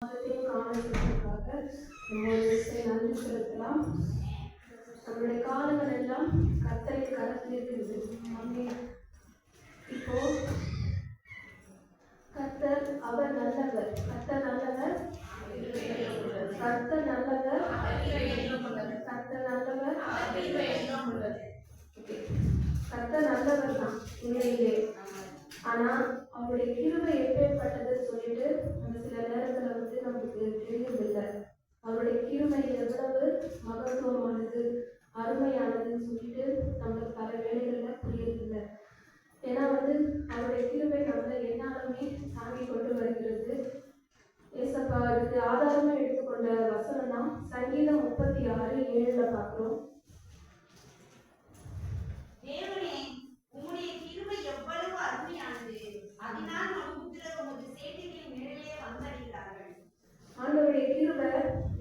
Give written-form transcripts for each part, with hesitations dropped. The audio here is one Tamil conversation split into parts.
காணப்படுவதற்காக நன்றி செலுத்தலாம். நம்முடைய காலங்கள் எல்லாம் கர்த்தரை கரத்தில் இருக்குது. இப்போ கர்த்தர் அவர் நல்லவர், கர்த்தர் நல்லவர், கர்த்தர் நல்லவர், கர்த்தர் நல்லவர், கர்த்தர் நல்லவர் தான் உண்மையிலே. ஆனா அவருடைய கிருபை எப்பேற்பட்டதுன்னு சொல்லிட்டு நம்ம சில நேரத்துல நமக்கு தெரியவில்லை. அவருடைய கிருபை எவ்வளவு மகத்துவமானது, அருமையானதுன்னு சொல்லிட்டு நம்மளுக்கு பல வேலைகள்ல புரியவில்லை. ஏன்னா அவருடைய கிருபை நம்மளை என்னாலுமே தாங்கி கொண்டு வருகிறது. ஏசப்பா அதுக்கு ஆதாரமா எடுத்துக்கொண்ட வசனம் தான் சங்கீதம் 36:7 பார்க்கிறோம். ஆண்டவருடைய கிருபை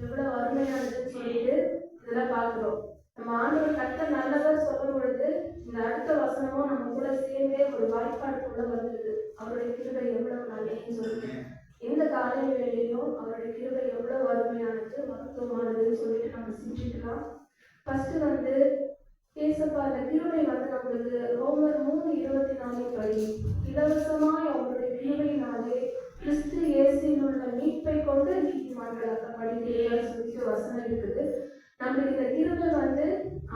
எவ்வளவு அருமையானதுன்னு சொல்லிட்டு இதெல்லாம் பார்க்கிறோம். நம்ம ஆண்டவர் கர்த்தர் நல்லவர் சொல்லும் பொழுது இந்த அடுத்த வசனமும் நம்ம கூட சேர்ந்தே ஒரு வாய்ப்பாடுக்குள்ள வருது. அவருடைய கிருபை எவ்வளவு நல்லதுன்னு சொல்லிட்டு இந்த காலை வேளையிலும் அவருடைய கிருபை எவ்வளவு அருமையானது, மகத்துவமானதுன்னு சொல்லிட்டு நம்ம சிந்திக்கலாம். ஃபர்ஸ்ட் ஏசப்பா அந்த கிருபை நம்மளுக்கு ரோமர் 3:24 படி இலவசமாய் அவருடைய கிருபையினாலே கிறிஸ்து இயேசுவில் உள்ள மீட்பை கொண்டு நீதிமான்களாக படிக்கிறீர்கள் சொல்லிட்டு வசனம் இருக்குது. நம்மளுக்கு இந்த கிருபை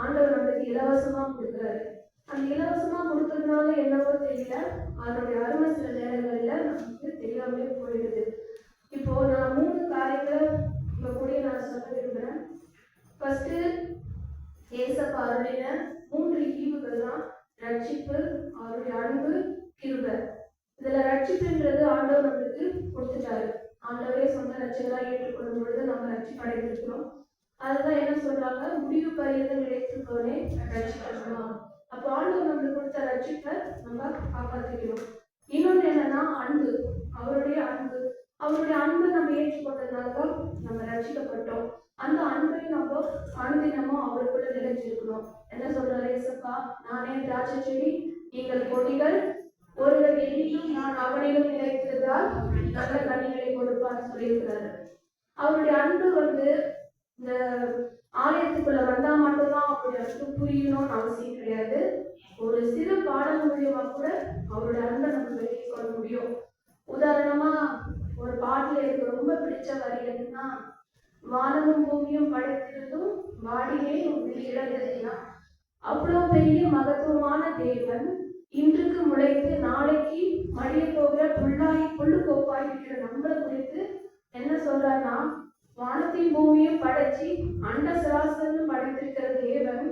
ஆண்டவர் நம்மளுக்கு இலவசமா கொடுக்குறாரு. அந்த இலவசமா கொடுத்ததுனால என்னவோ தெரியல, அதனுடைய அருமை சில நேரங்கள்ல நமக்கு தெரியாமலே போயிடுது. இப்போ நான் 3 காரியங்களை உங்க கூட நான் சொல்ல விரும்புறேன். ஃபர்ஸ்ட் ஏசப்பா அருளின 3 ஈவுகள் தான் ரட்சிப்பு, அவருடைய அன்பு, கிருபை. இதுல ரட்சிப்புன்றது ஆண்டவர் நம்மளுக்கு கொடுத்துட்டாரு. ஆண்டவரே சொந்த ரட்சகரா ஏற்றுக்கொள்ளும் பொழுது நம்ம ரட்சிப்பு அடைந்திருக்கிறோம். அதுதான் என்ன சொல்றாங்க, முடிவு பரியந்த நிலைத்திருக்கோனே ரட்சிக்கணும். அப்போ ஆண்டவர் நம்மளுக்கு கொடுத்த ரட்சிப்பை நம்ம காப்பாற்றிக்கணும். இன்னொன்று என்னன்னா அன்பு, அவருடைய அன்பு. அவருடைய அன்பை நம்ம ஏற்றுக்கொண்டதுனாலதான் நம்ம ரட்சிக்கப்பட்டோம். அந்த அன்பை நம்ம அனுதினமும் அவருக்குள்ள நிலைச்சிருக்கணும். என்ன சொல்றாரு ஏசப்பா, நானே திராட்சை செடி, நீங்கள் கொடிகள், ஒருவர் என்னிலும் நான் அவனிலும் நிலைத்திருந்தால் நல்ல கனிகளை கொடுப்பான்னு சொல்லியிருக்கிறாரு. அவருடைய அன்பு இந்த ஆலயத்துக்குள்ள வந்தா மட்டும்தான் அவருடைய அன்பு புரியணும்னு அவசியம் கிடையாது. ஒரு சிறு பாடல் மூலியமா கூட அவருடைய அன்பை நம்ம வெளியே கொள்ள முடியும். உதாரணமா ஒரு பாட்டுல எனக்கு ரொம்ப பிடிச்ச வரி என்னன்னா, வானமும் பூமியும் படைத்திருந்தும் வாடியே உங்களுக்கு இழந்ததுன்னா, அவ்வளவு பெரிய மகத்துவமான தேவன் இன்றுக்கு முளைத்து நாளைக்கு மடிய போகிற புல்லு கோப்பாய் இருக்கிற நம்மளை குறித்து என்ன சொல்றாருன்னா, வானத்தையும் பூமியும் படைச்சி அண்ட சராசரம் படைத்திருக்கிற தேவன்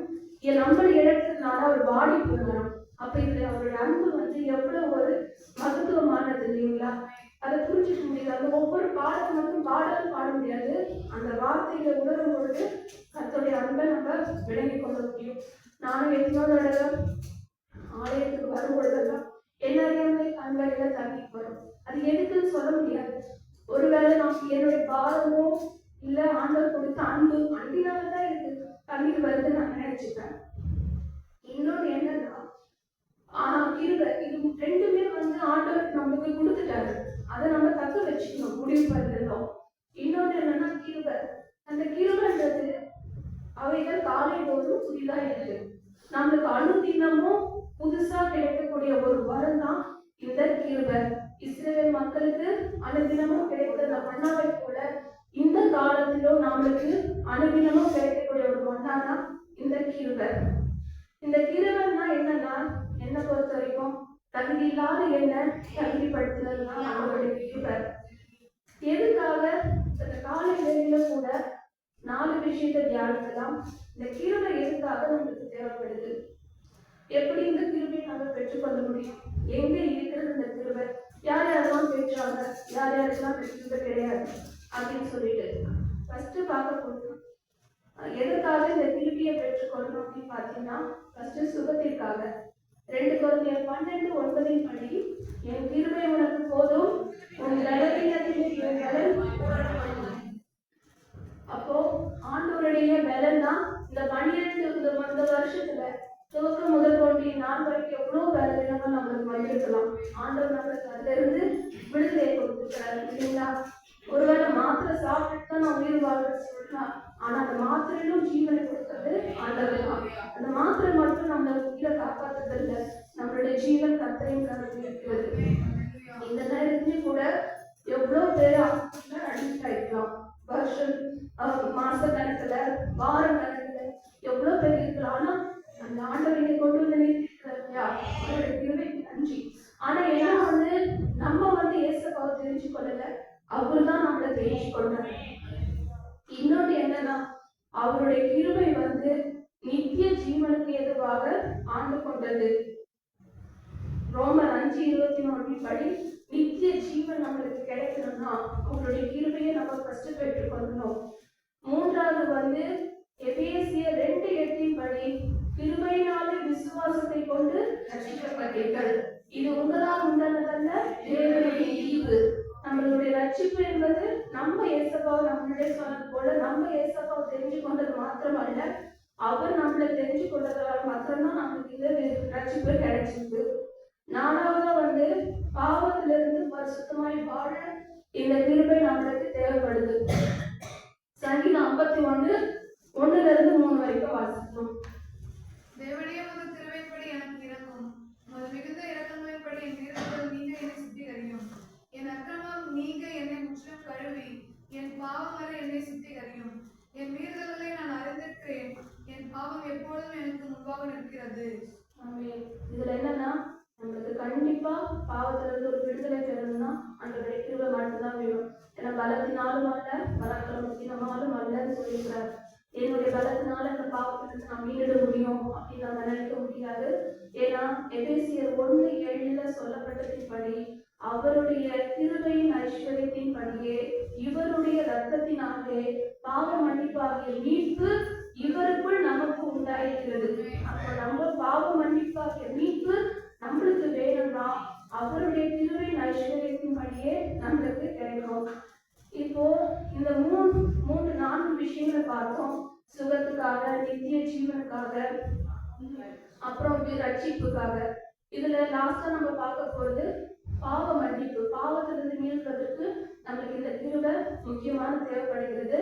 நம்மளை இழக்கிறதுனால அவர் வாடி போகிறான். அப்ப இதுல அவருடைய அன்பு எவ்வளவு ஒரு மகத்துவமானது இல்லைங்களா? அதை புரிஞ்சுக்க முடியாது. அந்த ஒவ்வொரு பாடலும் பாட முடியாது. அந்த வார்த்தைகளை உணரும் பொழுது கர்த்தருடைய அன்பை நம்ம விளங்கிக் கொள்ள முடியும். நானும் எத்தனோ தடவை ஆலயத்துக்கு வரும் பொழுதெல்லாம் எல்லாரையுமே கண்களில தண்ணி வரும். அது எதுக்குன்னு சொல்ல முடியாது. ஒருவேளை நமக்கு என்னுடைய பாரமோ இல்ல ஆண்டவர் கொடுத்த அன்பினாலதான் இருக்கு தண்ணீர் வருது நான் நினைச்சுப்பேன். இன்னொன்று என்னன்னா கிருபை, இது ரெண்டுமே ஆண்டவர் நம்மளுக்கு கொடுத்துட்டாரு. அதை நம்ம தக்க வச்சுக்கணும், முடிவு பண்ணிருந்தோம். இன்னொன்று என்னன்னா கிருபை. அந்த கிருபைன்றது அவைகள் காலை போதும் புதிதா இருக்கு. நம்மளுக்கு அனுதினமும் புதுசா கிடைக்கக்கூடிய ஒரு வரம் தான் இந்த கிருபை. இஸ்ரவேல் மக்களுக்கு அனுதினமும் கிடைத்த மன்னாவை போல இந்த காலத்திலும் நம்மளுக்கு அனுதினமும் கிடைக்கக்கூடிய ஒரு மன்னா தான் இந்த கிருபை. இந்த கிருபைன்னா என்னன்னா, என்ன பொறுத்த வரைக்கும் தகுதி இல்லாத என்ன தகுதிப்படுத்துறதுதான் நம்மளுடைய கிருபை. எதுக்காக இந்த காலை வேளையில கூட 4 விஷயத்தை தியானிக்கலாம். இந்த கிருபை எதுக்காக நம்மளுக்கு தேவைப்படுது, எப்படி இந்த கிருபையை நம்ம பெற்றுக்கொள்ள முடியும், எங்க இருக்கிறது இந்த கிருபை, யார் யாரெல்லாம் பெற்றாங்க, யார் யாருக்கெல்லாம் கிருபை கிடையாது அப்படின்னு சொல்லிட்டு ஃபர்ஸ்ட் பார்க்க போறோம். எதுக்காக இந்த கிருபையை பெற்றுக்கொள்ளணும் அப்படின்னு பார்த்தீங்கன்னா, ஃபர்ஸ்ட் சுகத்திற்காக. 2 கொரிந்தியர் 12:9 படி, என் கிருபை உனக்கு போதும், உன் பலவீனத்திலே என் பலன். அப்போ ஆண்டவருடைய பலன் தான் இந்த 12 வருஷத்துல துவக்கம் முதல் கொண்டு நாள் வரைக்கும் எவ்வளவு பலவீனங்கள் நம்மளுக்கு வந்திருக்கலாம். ஆண்டவர் நம்மளுக்கு அதுல இருந்து விடுதலை கொடுத்துருக்கிறாரு இல்லைங்களா? ஒருவேளை மாத்திரை சாப்பிட்டு தான் நான் உயிர் வாழ்றேன்னு சொல்லலாம். ஆனா அந்த மாத்திரையிலும் ஜீவனை கொடுத்தது ஆண்டவர் தான். அந்த மாத்திரை மட்டும் நம்ம உயிரை காப்பாற்றுறது இல்லை, நம்மளுடைய ஜீவன் கர்த்தரின் கருத்தில் இருக்கிறது. இந்த நேரத்திலேயும் கூட எவ்வளவு பேர் அடிக்ட் ஆயிக்கலாம். வருஷம் மாச கணக்குல வார கணக்குல எவ்வளவு பேர் இருக்கலாம். ஆனா அந்த ஆண்டவரை கொண்டு வந்து நிறுத்தி நன்றி. ஆனா ஏன்னா வந்து நம்ம வந்து ஏசப்பாவை தெரிஞ்சு கொள்ளல, அவருதான் நம்மளை தெரிஞ்சு கொண்டாரு. இன்னொன்று என்னன்னா, அவருடைய கிருபை வந்து நித்திய ஜீவனுக்கு எதுவாக ஆண்டு கொண்டது. ரோமர் 5:21 படி நித்திய ஜீவன் நம்மளுக்கு கிடைக்கணும்னா அவருடைய கிருபையை நம்ம ஃபர்ஸ்ட் பெற்றுக் கொள்ளணும். மூன்றாவது வந்து எபேசியர் 2:8 படி கிருபையினாலே விசுவாசத்தை கொண்டு ரட்சிக்கப்பட்டீர்கள், இது உங்களால் உண்டானதல்ல, தேவனுடைய ஈவு. நம்மளுடைய ரட்சிப்பு என்பது நம்ம ஏசப்பாவை நம்மளே சொன்னது போல நம்ம ஏசப்பாவை தெரிஞ்சு கொண்டது மாத்திரமல்ல, அவர் நம்மளை தெரிஞ்சு கொண்டதால் மாத்திரம்தான் நம்மளுக்கு இந்த ரட்சிப்பு கிடைச்சிருக்கு. நாலாவதா வந்து பாவத்திலிருந்து பரிசுத்தமாய் வாழ இந்த கிருபை நம்மளுக்கு தேவைப்படுது. சங்கீதம் 51:1-3 வரைக்கும் வாசிக்கணும். தேவனே உமது கிருபைப்படி எனக்கு இரங்கும், உமது மிகுந்த இரக்கங்களின்படி என் மீறுதல் நீங்க என்னை சுத்திகரியும். என் அக்கிரமம் நீங்க என்னை முற்றிலும் கழுவி என் பாவம் வரை என்னை சுத்திகரியும். என் மீறுதல்களை நான் அறிந்திருக்கிறேன், என் பாவம் எப்பொழுதும் எனக்கு முன்பாக நிற்கிறது. ஆமென். இதுல என்னன்னா, நம்மளுக்கு கண்டிப்பா பாவத்துல இருந்து ஒரு விடுதலை பெறணும்னா அந்த கிருபை மட்டும்தான் வேணும். ஏன்னா பலத்தினாலும் அல்ல, பராக்கிரமத்தினாலும் அல்லன்னு சொல்லியிருக்கிறார். என்னுடைய பலத்தினால இந்த பாவத்திலிருந்து நான் மீறிட முடியும் அப்படின்னு நம்ம நினைக்க முடியாது. ஏன்னா எபேசியர் 1:7 சொல்லப்பட்டதின்படி அவருடைய கிருபையின் ஐஸ்வர்யத்தின் படியே இவருடைய ரத்தத்தினாலே பாவ மன்னிப்பாகிய மீட்பு இவருக்குள் நமக்கு உண்டாயிருக்கிறது. அப்ப நம்ம பாவ மன்னிப்பாகிய மீட்பு நம்மளுக்கு வேணும்னா அவருடைய கிருபையின் ஐஸ்வர்யத்தின் படியே நம்மளுக்கு கிடைக்கும். இப்போ இந்த 4 விஷயங்களை பார்த்தோம். சுகத்துக்காக, நித்திய ஜீவனுக்காக, அப்புறம் ரட்சிப்புக்காக. இதுல லாஸ்டா நம்ம பார்க்க போறது பாவ மன்னிப்பு. பாவத்திலிருந்து மீள்வதற்கு நம்மளுக்கு இந்த கிருபை முக்கியமான தேவைப்படுகிறது.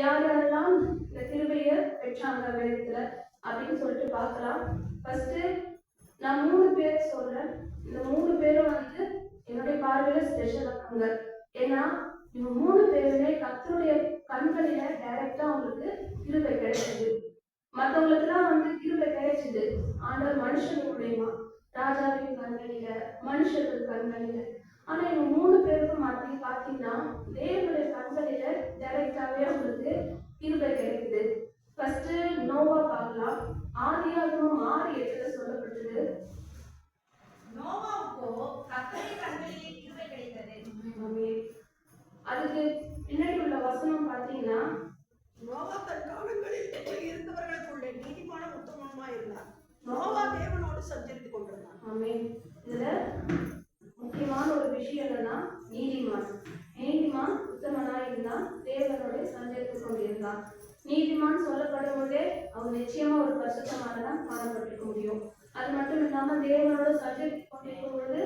யார் யாரெல்லாம் இந்த கிருபையை பெற்றாங்க வேதத்துல அப்படின்னு சொல்லிட்டு பார்க்கலாம். ஃபர்ஸ்ட் நான் 3 பேர் சொல்றேன். இந்த 3 பேரும் வந்து என்னுடைய பார்வையில ஸ்பெஷலானவங்க. ஏன்னா இவங்க 3 பேருமே கர்த்தருடைய கண்களில டைரக்டா அவங்களுக்கு கிருபை கிடைச்சது. மற்றவங்களுக்குலாம் வந்து கிருபை கிடைச்சது ஆண்டவர் மனுஷனுடைய ராஜாவின் கண்களில, மனுஷர்கள் கண்களில. ஆனா இவங்க 3 பேருக்கும் மாற்றி பார்த்தீங்கன்னா தேவனுடைய கண்களில டைரக்டாவே அவங்களுக்கு கிருபை கிடைக்குது. ஃபர்ஸ்ட் நோவா பார்க்கலாம். ஆதியாகமம் 6:8 சொல்லப்பட்டது. நோவாவுக்கோ கர்த்தருடைய கண்களிலே கிருபை கிடைத்தது. அதுக்கு பின்னாடி உள்ள வசனம் பார்த்தீங்கன்னா, நோவா தன் காலங்களில் இருந்தவர்களுக்குள்ளே நீதிமான உத்தமமா இருந்தார். நோவா தேவனோடு சஞ்சரித்துக் கொண்டிருந்தார். ஆமென். இதுல முக்கியமான ஒரு விஷயம் என்னன்னா நீதிமான் உத்தமனா இருந்தான், தேவனோட சஞ்சரித்துக் கொண்டிருந்தான். நீதிமான் சொல்லப்படும் போதே அவர் நிச்சயமா ஒரு பரிசுத்தமானதான் காணப்பட்டிருக்க முடியும். அது மட்டும் இல்லாம தேவனோட சஞ்சரித்துக் கொண்டிருக்கும் பொழுது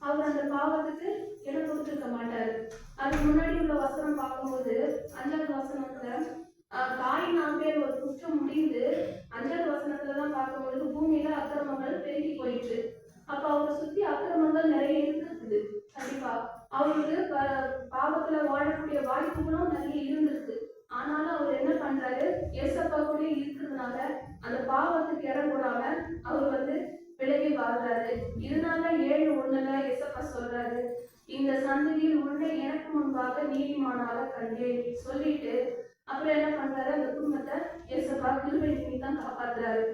அவர் அந்த பாவத்துக்கு இடம் கொடுத்திருக்க மாட்டாரு. அதுக்கு முன்னாடி உள்ள வசனம் பார்க்கும்போது 5வது வசனத்துல காயின் ஆபேல் ஒரு குற்றம் முடிந்து 5வது வசனத்துலதான் பார்க்கும்பொழுது பூமியில அக்கிரமங்கள் பெருகி போயிட்டு, அப்ப அவரை சுத்தி அக்கிரமங்கள் நிறைய இருக்குது. கண்டிப்பா அவருக்கு பாவத்துல வாழக்கூடிய வாய்ப்புகளும் நிறைய இருந்திருக்கு. ஆனாலும் அவர் என்ன பண்றாரு, ஏசப்பா கூட இருக்கிறதுனால அந்த பாவத்துக்கு இடம் கூடாம அவர் வந்து விலகி வாழ்றாரு. இதனால 7:1 ஏசப்பா சொல்றாரு, இந்த சந்ததியில் உன்னை எனக்கு முன்பாக நீதிமானாக கண்டேன் சொல்லிட்டு அப்புறம் என்ன பண்றாரு, அந்த குடும்பத்தை ஏசப்பா கிருபை தான் காப்பாத்துறாரு.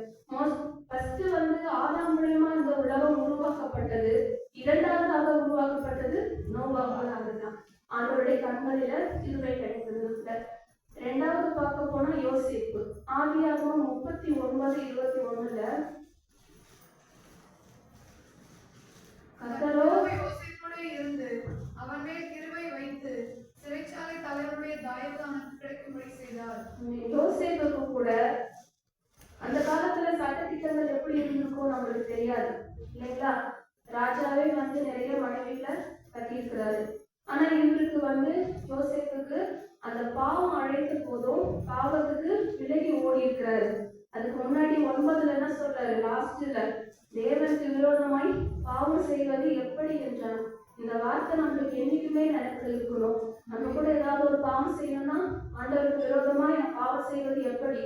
ஃபர்ஸ்ட் வந்து ஆதாம் மூலமா இந்த உலகம் உருவாக்கப்பட்டது. 2வதாக உருவாக்கப்பட்டது நோவாவால தான். ஆண்டவருடைய கண்களில கிருபை கிடைக்கிறது. 2வது பார்க்க போனா யோசேப்பு. ஆதியாகமம் 39:21 கர்த்தரோ யோசேப்போடு இருந்து அவன் மேல் கிருபை வைத்து சிறைச்சாலை தலைவருடைய தயவு அவனுக்கு கிடைக்கும்படி செய்தார். யோசேப்புக்கு கூட அந்த காலத்துல சட்டத்திட்டங்கள் எப்படி இருந்திருக்கும் நம்மளுக்கு தெரியாது இல்லைங்களா. ராஜாவே வந்து நிறைய மனைவியில கட்டியிருக்கிறாரு. ஆனா இவருக்கு வந்து யோசேப்புக்கு அந்த பாவம் அழைத்த போதும் பாவத்துக்கு விலகி ஓடி இருக்கிறாரு. அதுக்கு முன்னாடி 9ல என்ன சொல்றாரு? லாஸ்ட்ல தேவனுக்கு விரோதமாய் பாவம் செய்வது எப்படி என்றார். இந்த வார்த்தை நம்மளுக்கு என்னைக்குமே நினைப்பில் இருக்கணும். நம்ம கூட ஏதாவது ஒரு பாவம் செய்யணும்னா ஆண்டவருக்கு விரோதமாய் பாவம் செய்வது எப்படி?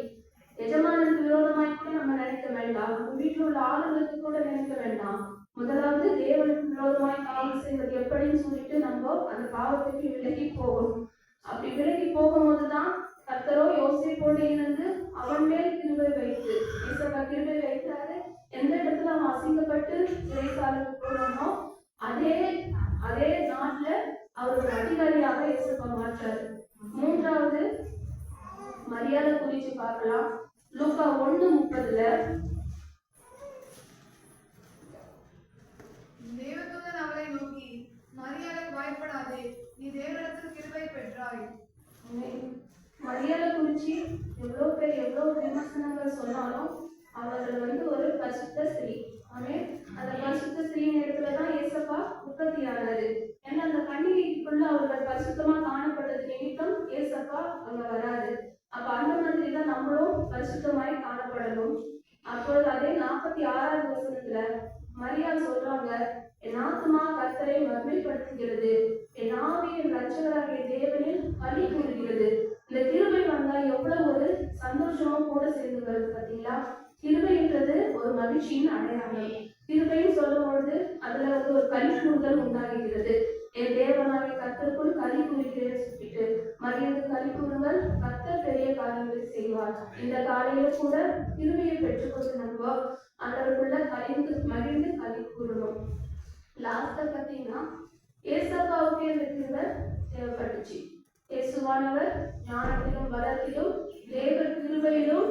எஜமானனுக்கு விரோதமாய் கூட நம்ம நினைக்க வேண்டாம். நம்ம வீட்டில் உள்ள ஆளுங்களுக்கு கூட நினைக்க வேண்டாம். முதலாவது தேவனுக்கு விரோதமாய் பாவம் செய்வது எப்படின்னு சொல்லிட்டு நம்ம அந்த பாவத்துக்கு விலகி போகணும். அப்படி விலகி போகும்போதுதான் கர்த்தரோ யோசேப்போடு இருந்து அவன் மேல் கிருபை வைத்து, ஏசப்பா கிருபை வைத்தாரு. எந்த இடத்துல அவன் அசிங்கப்பட்டு சிறைசாலைக்கு போனோமோ அதே நாட்டுல அவர் ஒரு அதிகாரியாக ஏசப்பா மாற்றாரு. மூன்றாவது மரியாதை குறித்து பார்க்கலாம். லூக்கா 1:30 தேவதூதன் அவளை நோக்கி, மரியாதை பயப்படாதே, நீ தேவனிடத்தில் கிருபை பெற்றாய். மரியாதை குறிச்சு எவ்வளவு விமர்சனங்கள் சொன்னாலும் அவர்கள் ஒரு பரிசுத்த ஸ்திரீ. அந்த பரிசுத்த ஸ்திரீயின் இடத்துலதான் ஏசப்பா உற்பத்தி ஆனாரு. ஏன்னா அந்த கன்னிகைக்குள்ள அவர்கள் பரிசுத்தமா காணப்பட்டது நிமித்தம் ஏசப்பா அங்க வராது. அப்ப அந்த மாதிரி தான் நம்மளும் பரிசுத்தமாய் காணப்படணும். அப்பொழுது அதே 46வது வசனத்துல மரியாள் சொல்றாங்க, என் ஆத்துமா கர்த்தரை மகிமைப்படுத்துகிறது, என் ஆவி என் ரட்சகராகிய தேவனில் களி கூறுகிறது. இந்த கிருபை வந்தா எவ்வளவு ஒரு சந்தோஷமும் கூட சேர்ந்து வருது பார்த்தீங்களா? கிருபைன்றது ஒரு மகிழ்ச்சியின் அடையாளம். கிருபைன்னு சொல்லும் பொழுது அதுல ஒரு களி கூறுதல் உண்டாகிறது. என் தேவனாகிய கர்த்தருக்குள் களி கூறுகிறேன் சொல்லிட்டு மரியாதை களி கூறுங்கள், கர்த்தர் பெரிய காரியங்களை செய்வார். இந்த காலையில கூட கிருபையை பெற்றுக்கொண்டு நம்ம ஆண்டவருக்குள்ள மகிழ்ந்து களி கூறணும். லாஸ்டா பார்த்தீங்கன்னா ஏசப்பாவுக்கு இந்த கிருபை தேவைப்பட்டுச்சு. இயேசுவானவர் ஞானத்திலும் பலத்திலும் தேவ கிருபையிலும்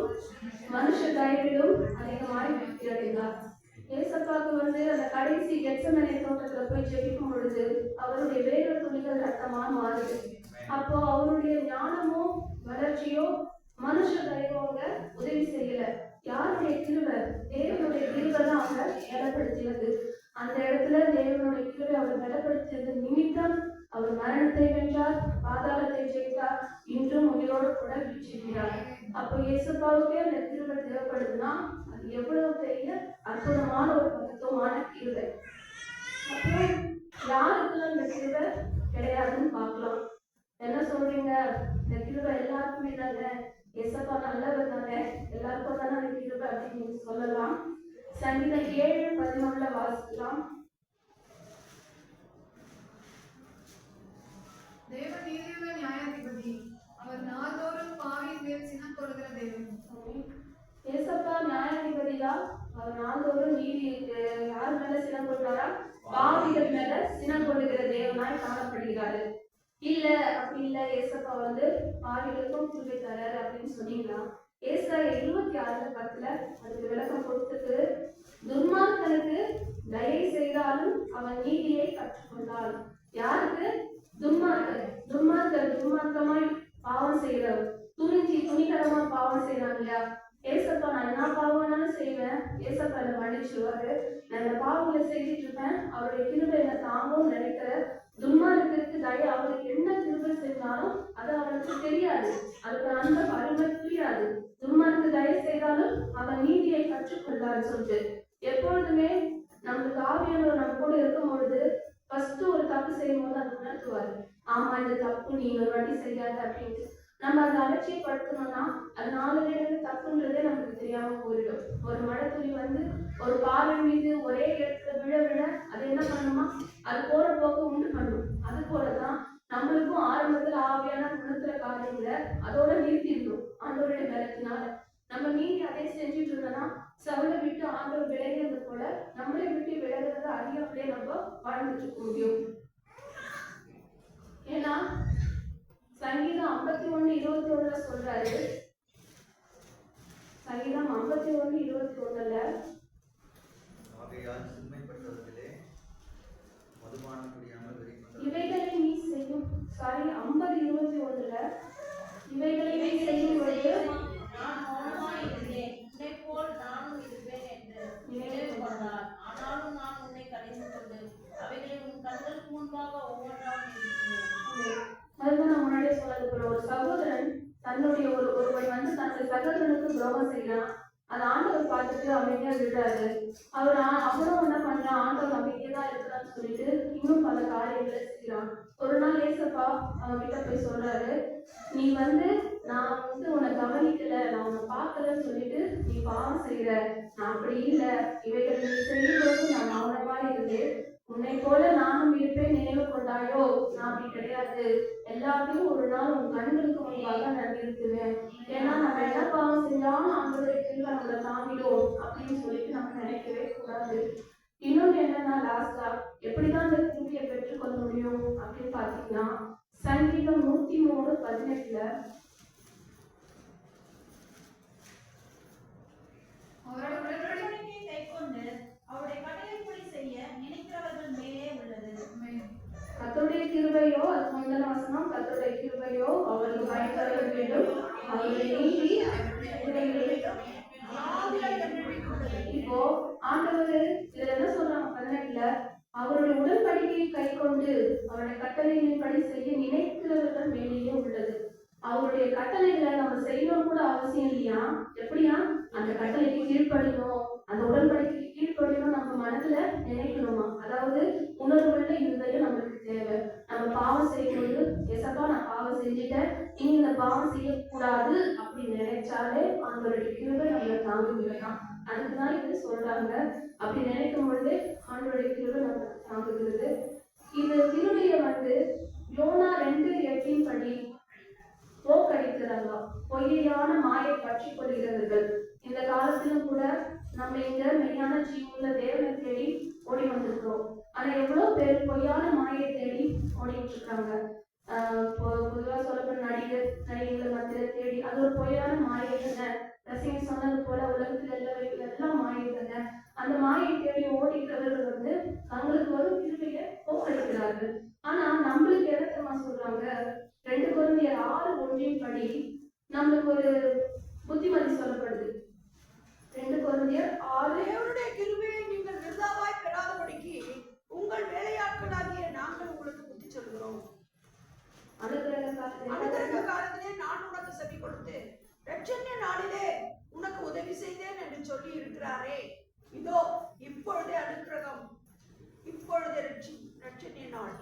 மனுஷ தயவிலும் அதிகமாய் வெற்றி அடைந்தார். ஏசப்பாவுக்கு அந்த கடைசி கெத்செமனே தோட்டத்துல போய் ஜெபிக்கும் பொழுது அவருடைய வேர்வை துளிகள் ரத்தமா மாறுது. அப்போ அவருடைய ஞானமோ வளர்ச்சியோ மனுஷ தயவோங்க உதவி செய்யல. யாருடைய கிருபை? தேவனுடைய கிருபை தான் அவங்க பலப்படுத்தினது. அந்த இடத்துல தேவனுடைய கிருபை அவர் பலப்படுத்தியது நிமித்தம் அவர் மரணத்தை வென்றார், பாதாளத்தை ஜெயித்தார், இன்றும் உயிரோடு கூட வீழ்ச்சிக்கிறார். அப்போ இயேசுப்பாவுக்கே அந்த கிருபை தேவைப்படுதுன்னா அது எவ்வளவு பெரிய அற்புதமான ஒரு மகத்துவமான கிருபை. அப்போ யாருக்கு அந்த கிருபை கிடையாதுன்னு பார்க்கலாம். என்ன சொல்றீங்க? இந்த கிருபை எல்லாருக்குமே தானே, இயேசப்பா நல்லவர் தானே, எல்லாருக்கும் தானே அந்த கிருபை அப்படின்னு நீங்க சொல்லலாம். சங்கீதம் 7:11 வாசிக்கலாம். தேவ நீதியுள்ள நியாயாதிபதி, அவர் நாள்தோறும் பாவியின் மேல் சினம் கொள்கிற தேவன். ஏசப்பா நியாயாதிபதி தான். அவர் நாள்தோறும் நீதி யார் மேல சினம் கொள்றாரா? பாவிகள் மேல சினம் கொள்ளுகிற தேவனாய் காணப்படுகிறாரு. இல்ல அப்படி இல்ல, ஏசப்பா பாவிகளுக்கும் கிருபை தராரு அப்படின்னு சொன்னீங்களா? ஏசாயா 26:10 அதுக்கு விளக்கம் கொடுத்துட்டு, துன்மார்க்கனுக்கு தயை செய்தாலும் அவன் நீதியை கற்றுக்கொண்டாள். யாருக்கு? துன்மார்க்கமாய் பாவம் செய்யறவர், துணிகரமா பாவம் செய்யறாங்க இல்லையா? ஏசப்பா நான் என்ன பாவம்னாலும் செய்வேன், ஏசப்பா என்னை மன்னிச்சுவாரு, நான் இந்த பாவங்களை செஞ்சுட்டு இருப்பேன், அவருடைய கிருபை என்னை தாங்கும் நினைக்கிற துன்மார்க்கருக்கு தயை, அவருக்கு என்ன கிருபை செஞ்சாலும் அது அவனுக்கு தெரியாது, அதுக்கு அந்த அருமை புரியாது. துன்மார்க்கு தயை செய்தாலும் அவன் நீதியை கற்றுக்கொள்ளாரு சொல்லிட்டு எப்பொழுதுமே நம்மளுக்கு ஆவியானவர் நம்ம கூட இருக்கும் பொழுது ஃபர்ஸ்ட் ஒரு தப்பு செய்யும் போது அது உணர்த்துவாரு. ஆமா இந்த தப்பு நீ ஒரு வாட்டி செய்யாத அப்படின்ட்டு. நம்ம அதை அலட்சியப்படுத்தணும்னா அது 4 இடத்துல தப்புன்றதே நமக்கு தெரியாம போயிடும். ஒரு மழைத்துளி ஒரு பார்வை மீது ஒரே இடத்துல விழ அது என்ன பண்ணுமா? அது போற போக்கு உண்டு பண்ணும். அது போலதான் நம்மளுக்கும் ஆரம்பத்துல ஆவியான உணர்த்துற காரியங்களை அதோட நிறுத்திடணும். ஆண்டவருடைய பலத்தினால நம்ம மீறி அதை செஞ்சுட்டு இருந்தோம்னா சவுளை விட்டு ஆண்டவர் விலகிறது போல நம்மளை விட்டு விலகிறத அறியாமலே நம்ம வாழ்ந்துட்டு இருக்க முடியும். ஏன்னா சங்கீதம் 51:21 சொல்றாரு. சங்கீதம் 51:21 இவைகளை நீ செய்யும் 50:21 இவைகளை நீ செய்யும் பொழுது நான் மௌனமாய் இருந்தேன், உன்னை போல் நானும் இருப்பேன் என்று நினைவு கொண்டார். ஆனாலும் நான் உன்னை கடிந்து கொண்டு அவைகளை உன் கண்களுக்கு முன்பாக ஒவ்வொன்றாக இருக்கிறேன். அதுதான் நான் முன்னாடியே சொன்னது போல ஒரு சகோதரன் தன்னுடைய ஒருவன் வந்து தன்னுடைய சகோதரனுக்கு துரோகம் செய்யறான். அது ஆண்டவர் பார்த்துட்டு அமைதியா விடுறாரு. அவனும் என்ன பண்றான், ஆண்டவர் அமைதியா தான் இருக்கிறான்னு சொல்லிட்டு இன்னும் பல காரியங்களை செய்யறான். ஒரு நாள் ஏசப்பா அவன் கிட்ட போய் சொல்றாரு, நீ வந்து நான் வந்து உன்னை கவனிக்கல, நான் உன்னை பார்க்கலன்னு சொல்லிட்டு நீ பாவம் செய்யற. நான் அப்படி இல்லை, இவைகள் நீ செய்யும்போது நான் மௌனமா இருந்தேன். உன்னை போல நானும் இருப்பேன், நினைவு கொண்டாயோ? நான் அப்படி கிடையாது. எல்லாத்தையும் ஒரு நாள் உன் கண்களுக்கு முன்பாக நான் நிறுத்துவேன். ஏன்னா நம்ம என்ன பாவம் செஞ்சாலும் ஆண்டவருடைய கிருபை நம்மளை தாங்கிடும் அப்படின்னு சொல்லிட்டு நம்ம நினைக்கவே கூடாது. இன்னொன்று என்னன்னா, லாஸ்டா எப்படிதான் இந்த கிருபையை பெற்றுக்கொள்ள முடியும் அப்படின்னு பாத்தீங்கன்னா, சங்கீதம் 103:18 அவரோட உடன்படிக்கை உடன்படிக்கையை கைக்கொண்டு அவருடைய கட்டளைப்படி செய்ய நினைக்கிறவர்கள் மேலே உள்ளது. கர்த்தருடைய கிருபையோ, அது முந்தின வசனம், கர்த்தருடைய கிருபையோ அவருக்கு பயன்பட வேண்டும், அவருடைய நீதி இப்போ ஆண்டவர் இதுல என்ன சொல்றாங்க 18ல, அவருடைய உடன்படிக்கையை கை கொண்டு அவருடைய கட்டளைகளின்படி செய்ய நினைக்கிறவர்கள் மேலேயே உள்ளது. அவருடைய கட்டளைகளை நம்ம செய்யணும் கூட அவசியம் இல்லையா? எப்படியா? அந்த கட்டளைக்கு கீழ்ப்படியணும், அந்த உடன்படிக்கைக்கு கீழ்ப்படியணும் நம்ம மனதுல நினைக்கணுமா? அதாவது உணர்வுள்ள இருதயம் நம்மளுக்கு தேவை. நம்ம பாவம் செய்யும்போது, எசப்பா நான் பாவம் செஞ்சுட்டேன், இனி இந்த பாவம் செய்யக்கூடாது அப்படின்னு நினைச்சாலே ஆண்டவருடைய கிருபை நம்மளை தாங்குகிறதா. அதுக்குதான் இது சொல்றாங்க. அப்படி நினைக்கும் பொழுது ஆண்டவருடைய கிருபை நம்மளை தாங்குகிறது. இது கிருபையை வந்து யோனா 2:8 படி போக்கடிக்கிறாங்க. பொய்யான மாயை பற்றி கொள்கிறவர்கள். இந்த காலத்திலும் கூட நம்ம இங்க மெய்யான ஜீவனுள்ள தேவனை தேடி ஓடி வந்திருக்கிறோம். ஆனா எவ்வளவு பேர் பொய்யான மாயை தேடி ஓடிட்டு இருக்காங்க. பொதுவா சொல்லப்போன நடிகைகள் மத்தியில தேடி அது ஒரு பொய்யான மாயை தானே. ரசிகை சொன்னது போல உலகத்துல எல்லாம் மாயை தானே. அந்த மாயை தேடி ஓடிக்கிறவர்கள் வந்து தங்களுக்கு வரும் கிருபையை போக்கடிக்கிறார்கள். ஆனா நம்மளுக்கு என்ன தெரியுமா சொல்றாங்க? 2 கொரிந்தியர் 6:1 படி நம்மளுக்கு ஒரு புத்திமதி சொல்லப்படுது. 2 கொரிந்தியர் 6. தேவனுடைய கிருபையை நீங்கள் விருதாவாய் பெறாதபடிக்கு உங்கள் வேலையாட்களாகிய நாங்கள் உங்களுக்கு புத்தி சொல்கிறோம். அனுக்கிரக காலத்திலே நான் உனக்கு செவி கொடுத்து இரட்சணிய நாளிலே உனக்கு உதவி செய்தேன் என்று சொல்லி இருக்கிறாரே. இதோ இப்பொழுதே அனுக்கிரகம், இப்பொழுது இரட்சணிய நாள்.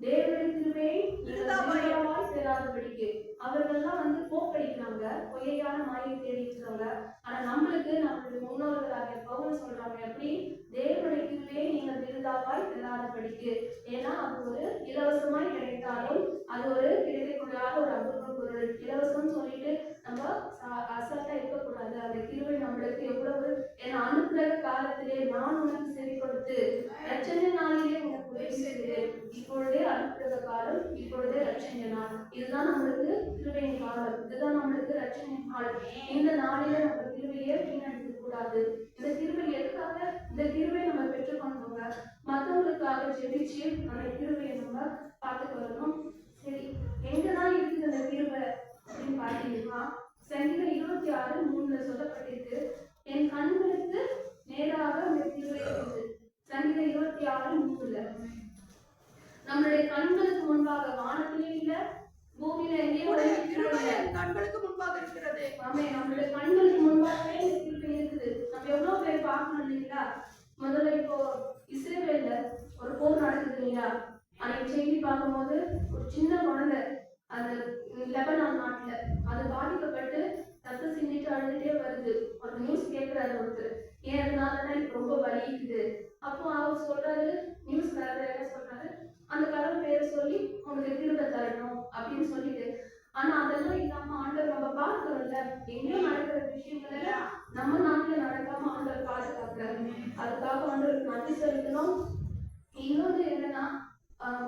தேவனுடைய கிருபையை விருதாவாய் பெறாதபடிக்கு அவர்கள்லாம் வந்து போக்கடிக்கிறாங்க, பொய்யான மாயை தேடிக்கிறாங்க. ஆனா நம்மளுடைய முன்னோர்களாக பவுல் சொல்றாங்க, எப்படி? தேவனுடைய கிருபையை நீங்கள் விருதாவாய் பெறாதபடிக்கு. ஏன்னா அது ஒரு இலவசமாய் கிடைத்தாலும் அது ஒரு கிடைக்கக்கூடாத ஒரு அபூர்வ பொருள். இலவசம்னு சொல்லிட்டு நம்ம அசல்ட்டா இருக்கக்கூடாது. அந்த கிருபை நம்மளுக்கு எவ்வளவு, ஏன்னா அனுக்கிரக காலத்திலே நான் உனக்கு செவி கொடுத்து இரட்சணிய நாளிலே உனக்கு உதவி செய்தேன். இப்பொழுதே அனுக்கிரக காலம், இப்பொழுதே இரட்சணிய நாள். இதுதான் நம்மளுக்கு கிருபையின் காலம், இதுதான் நம்மளுக்கு இரட்சணிய நாள். இந்த நாளில நம்ம கிருபையை வீணடிக்க கூடாது. இந்த கிருபை எதுக்காக? இந்த கிருபை நம்ம பெற்றுக்கொண்டவங்க மற்றவங்களுக்காக ஜெபிச்சு அந்த கிருபையை நம்ம பார்த்துட்டு வரணும். சரி, எங்கதான் இருக்குது அந்த கிருபை அப்படின்னு பார்த்தீங்கன்னா, சங்கீதம் 26:3 சொல்லப்பட்டிருக்கு, என் கண்களுக்கு நேராக அந்த கிருபை இருக்குது. சங்கீதம் 26:3 நம்மளுடைய கண்களுக்கு முன்பாக, வானத்திலே இல்ல, பூமியில எங்கேயும் கண்களுக்கு முன்பாக இருக்கிறது. ஆமே, நம்மளுடைய கண்களுக்கு முன்பாகவே இந்த கிருபை இருக்குது. நம்ம எவ்வளவு பேர் பார்க்கணும் இல்லைங்களா? முதல்ல இப்போ இஸ்ரேல்ல ஒரு போர் நடக்குது இல்லையா? அன்னைக்கு செய்தி பார்க்கும்போது ஒரு சின்ன குழந்தை, அது லெபனான் நாட்டுல, அது பாதிக்கப்பட்டு ரத்தம் சிந்திட்டு அழுதுட்டே வருது. ஒரு நியூஸ் கேட்கிறாரு ஒருத்தர், ஏன் அதனாலதான் எனக்கு ரொம்ப வலிக்குது. அப்போ அவர் சொல்றாரு, நியூஸ்காரர் என்ன சொல்றாரு, அந்த கடவுள் பேரை சொல்லி உனக்கு கிருபை தரணும் அப்படின்னு சொல்லிட்டு. ஆனா அதெல்லாம் இல்லாம ஆண்டவர் நம்ம பார்க்கிறோம்ல, எங்கேயும் நடக்கிற விஷயங்கள் நம்ம நாட்டுல நடக்காம ஆண்டவர் பாதுகாக்கிறாரு. அதுக்காக ஆண்டவருக்கு நன்றி செலுத்தணும். இன்னொன்று என்னன்னா,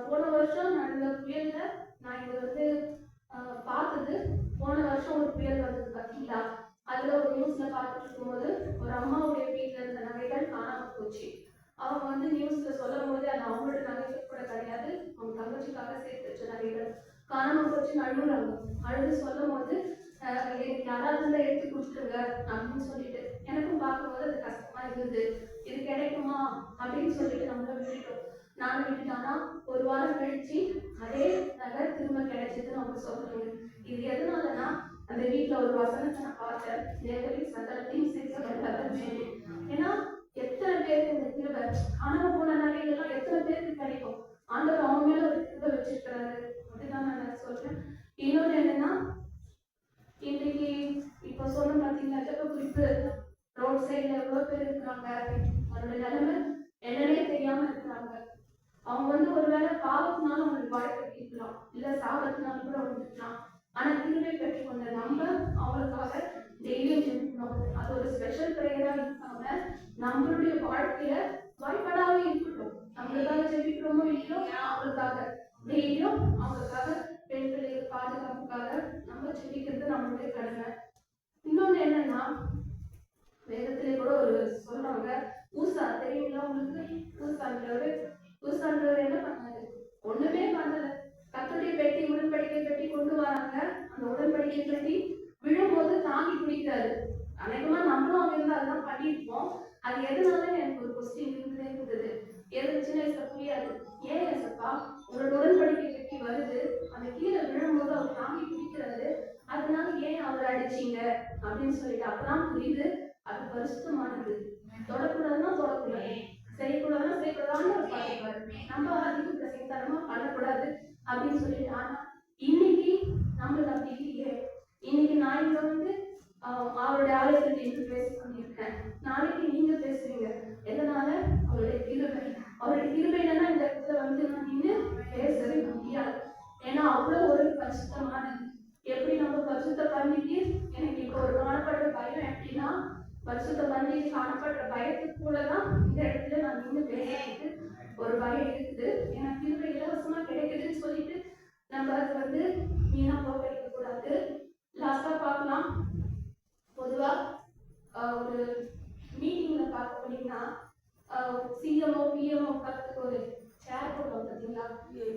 போன வருஷம் நடந்த புயல்ல நான் இங்க வந்து பார்த்தது, போன வருஷம் ஒரு புயல் வந்தது பார்த்தீங்களா? அதுல ஒரு நியூஸ்ல பார்த்துட்டு இருக்கும்போது ஒரு அம்மாவுடைய வீட்டுல இருந்த நகைகள் காணாம போச்சு. அவங்க வந்து நியூஸ்ல சொல்லும் போது அது அவங்களோட நகைகள் கூட கிடையாது, அவங்க தங்கச்சிக்காக சேர்த்து வச்ச நகைகள் காணாம போச்சு. அழுகுறாங்க. அழுது சொல்லும் போது எனக்கு யாராவது இருந்தா எடுத்து கொடுத்துருங்க அப்படின்னு சொல்லிட்டு, எனக்கும் பார்க்கும்போது அது கஷ்டமா இருந்தது. இது கிடைக்குமா அப்படின்னு சொல்லிட்டு நம்மள விட்டுட்டோம். நானும் விட்டுட்டானா ஒரு வாரம் கழிச்சு அதே நகை திரும்ப கிடைச்சதுன்னு அவங்க சொல்றாங்க. வீட்டுல ஒரு வசனத்தை நான் பார்த்தேன், தேவரி சகலத்தையும் செய்ய வல்லவர் சொல்லி. ஏன்னா எத்தனை பேருக்கு இந்த கிருபை, காணாம போன நகைகள்லாம் எத்தனை பேருக்கு கிடைக்கும், ஆண்டவர் அவங்க மேல ஒரு கிருபை வச்சிருக்கிறாரு. அப்படிதான் நான் சொல்றேன். இன்னொன்னு என்னன்னா, இன்னைக்கு இப்ப சொன்ன பாத்தீங்கன்னா ஜெப குறிப்பு ரோட் சைட்ல எவ்வளவு பேர் இருக்கிறாங்க, அவரோட நிலைமை என்னன்னே தெரியாம இருக்கிறாங்க. அவங்க ஒருவேளை பாவத்தினால அவங்களுக்கு வாழ்க்கை இருக்கலாம், இல்ல சாபத்தினால கூட வந்துருக்கலாம். ஆனா கிருபை பெற்றுக்கொண்ட நம்ம அவங்களுக்காக டெய்லியும் ஜெபிக்கணும். அது ஒரு ஸ்பெஷல் பிரேயரா இருக்காம நம்மளுடைய வாழ்க்கையில வாய்ப்பாடாவே இருக்கட்டும். நம்மளுக்காக ஜெபிக்கிறோமோ இல்லையோ, அவங்களுக்காக டெய்லியும் அவங்களுக்காக பெண் பிள்ளைகள் பாதுகாப்புக்காக நம்ம ஜெபிக்கிறது நம்மளுடைய கடமை. இன்னொன்னு என்னன்னா, வேதத்திலே கூட ஒரு சொல்றாங்க, ஊசா தெரியுங்களா உங்களுக்கு? ஊசான்றவர் என்ன பண்ணாரு? ஒண்ணுமே பண்ணல. கர்த்தருடைய பெட்டி, உடன்படிக்கை பெட்டி கொண்டு வராங்க. அந்த உடன்படிக்கை பெட்டி விழும்போது தாங்கி பிடிக்கிறாரு. அநேகமா நம்மளும் அவங்க இருந்து அதெல்லாம் பண்ணியிருப்போம். அது எதனால எனக்கு ஒரு கொஸ்டின் இருந்தது. எது சின்ன வயசுல புரியாது. ஏன் ஏசப்பா உங்களோட உடன்படிக்கை பெட்டி வருது, அந்த கீழே விழும்போது அவர் தாங்கி பிடிக்கிறாரு, அதனால ஏன் அவர் அடிச்சீங்க அப்படின்னு சொல்லிட்டு அப்பதான் புரியுது, அது பரிசுத்தமானது. தொடக்கூடாதுன்னா தொடக்கூடாது, செய்யக்கூடாதுன்னா செய்யக்கூடாதுன்னு ஒரு பாட்டுவாரு. நம்ம அதிகம் பிரசங்கத்தனமா பண்ணக்கூடாது அப்படின்னு சொல்லிட்டு. ஆனா இன்னைக்கு நம்மளுக்கு அப்படி இல்லையே. இன்னைக்கு நான் இங்க அவருடைய ஆலயத்தில் நின்று பேச பண்ணியிருக்கேன். நாளைக்கு நீங்க பேசுவீங்க. எதனால? அவருடைய கிருபை. அவருடைய கிருபை இல்லைன்னா இந்த இடத்துல நான் நின்று பேசவே முடியாது. ஏன்னா அவ்வளவு ஒரு பரிசுத்தமானது. எப்படி நம்ம பரிசுத்த பண்ணிட்டு எனக்கு இப்போ ஒரு காணப்படுற பயம் எப்படின்னா, பரிசுத்த பண்ணி காணப்படுற பயத்துக்குள்ளதான் இந்த இடத்துல நான் நின்று பேசுறதுக்கு ஒரு பயம் இருக்குது. ஏன்னா கிருபை இலவசமா கிடைக்குதுன்னு சொல்லிட்டு நம்ம அது வீணா போக கூடாது. லாஸ்டா பார்க்கலாம். பொதுவா ஒரு மீட்டிங்ல பார்க்க போனீங்கன்னா சிஎம்ஓ பிஎம்ஓ உட்கார்றதுக்கு ஒரு சேர் போடுவோம் பார்த்தீங்களா,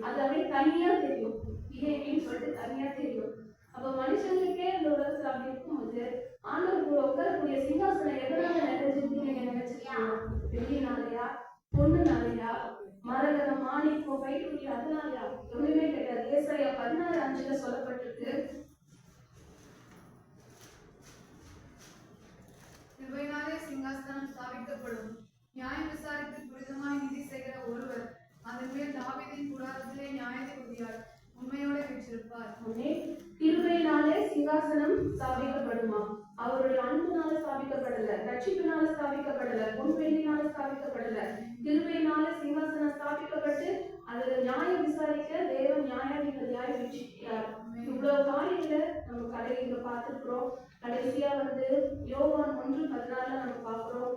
அது அப்படியே தனியா தெரியும். பிஹேவியர்னு சொல்லிட்டு தனியா தெரியும். அப்ப மனுஷங்களுக்கே அந்த உலகத்துல அப்படி இருக்கும்போது ஆண்டவர் உட்காரக்கூடிய சிங்காசனம் எதனால நிறைஞ்சிருக்கு நீங்க நினைச்சிருக்கீங்க? வெள்ளினாலயா, பொண்ணுனாலயா, மரகதம், மாணிக்கம், வைடூரி அதனாலயா? ஒண்ணுமே கிடையாது. ஏசாயா 16:5 சொல்லப்பட்டிருக்கு, கிருபையினாலே சிங்காசனம் ஸ்தாபிக்கப்படும், நியாயம் விசாரித்து துரிதமாய் நீதி செய்கிற ஒருவர் அதன் மேல் தாவீதின் கூடாரத்திலே நியாயாதிபதியார் உண்மையோட வீற்றிருப்பார். கிருபையினாலே சிங்காசனம் ஸ்தாபிக்கப்படுமா? அவருடைய அன்புனால ஸ்தாபிக்கப்படல, ரட்சிப்பினால ஸ்தாபிக்கப்படல, பொன்வெள்ளினால ஸ்தாபிக்கப்படல. கிருபையினால சிங்காசனம் ஸ்தாபிக்கப்பட்டு அதுல நியாயம் விசாரிக்க தேவன் நியாயாதிபதியாய் வீற்றிருக்கிறார். இவ்வளவு காரியங்களை நம்ம கடையில பார்த்துக்கிறோம். கடைசியா யோவான் 1:14 நம்ம பார்க்கிறோம்.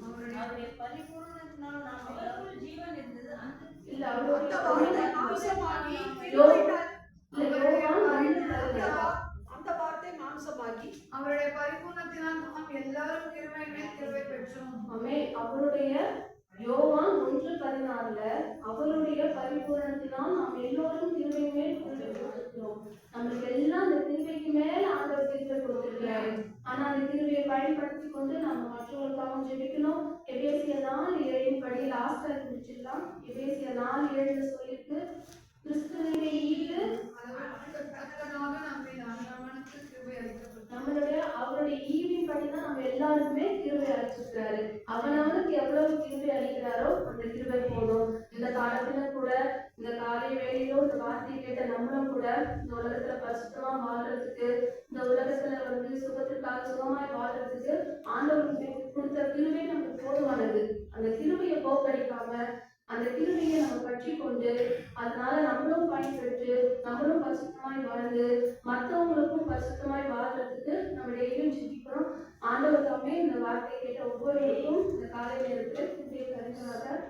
அவருடைய பரிபூரணத்தினால் நாம் எல்லோரும் ஜீவன் இருந்தது. இல்ல அவருடைய மாம்சமாகி அந்த வார்த்தை மாம்சமாகி அவருடைய பரிபூரணத்தினால் நாம் எல்லாரும் கிருபை மேல் கிருபை பெற்றோம். அவருடைய யோவான் 1:14 அவருடைய பரிபூரணத்தினால் நாம் எல்லோரும் கிருபை மேல் கிருபை பெற்றோம். நம்மளுக்கு எல்லாம் அந்த கிருபைக்கு மேல ஆண்டவர் கிருபை கொடுத்திருக்கிறாரு. ஆனா அந்த கிருபையை பயன்படுத்தி கொண்டு நம்ம மற்றவர்களுக்காகவும் ஜெபிக்கணும். எபேசியர் 4:7 படி லாஸ்டா முடிச்சிடலாம். எபேசியர் 4:7 சொல்லிட்டு, கிறிஸ்துவினுடைய ஈவு நம்மளுடைய அவருடைய ஈவின் படிதான் நம்ம எல்லாருக்குமே கிருபை அளிச்சிருக்கிறாரு. அவனவனுக்கு எவ்வளவு கிருபை அளிக்கிறாரோ அந்த கிருபை போதும். இந்த காலத்துல கூட இந்த காலை வேலையிலோ இந்த வார்த்தையை கேட்ட நம்மளும் கூட இந்த உலகத்துல பரிசுத்தமா வாழ்றதுக்கு, இந்த உலகத்துல சுகத்திற்காக சுகமாய் வாழ்றதுக்கு ஆண்டவருக்கு கொடுத்த கிருபை நமக்கு போதுமானது. அந்த கிருபையை போக்கடிக்காம அந்த கிருபையை நம்ம பற்றி கொண்டு அதனால நம்மளும் பயன்பெற்று நம்மளும் பரிசுத்தமாய் வாழ்ந்து மற்றவங்களுக்கும் பரிசுத்தமாய் வாழ்றதுக்கு நம்ம டெய்லியும் ஜெபிக்கிறோம். ஆண்டவர் தாமே இந்த வார்த்தையை கேட்ட ஒவ்வொருவருக்கும் இந்த காலை நேரத்தில் கிருபையை தருகிறார்.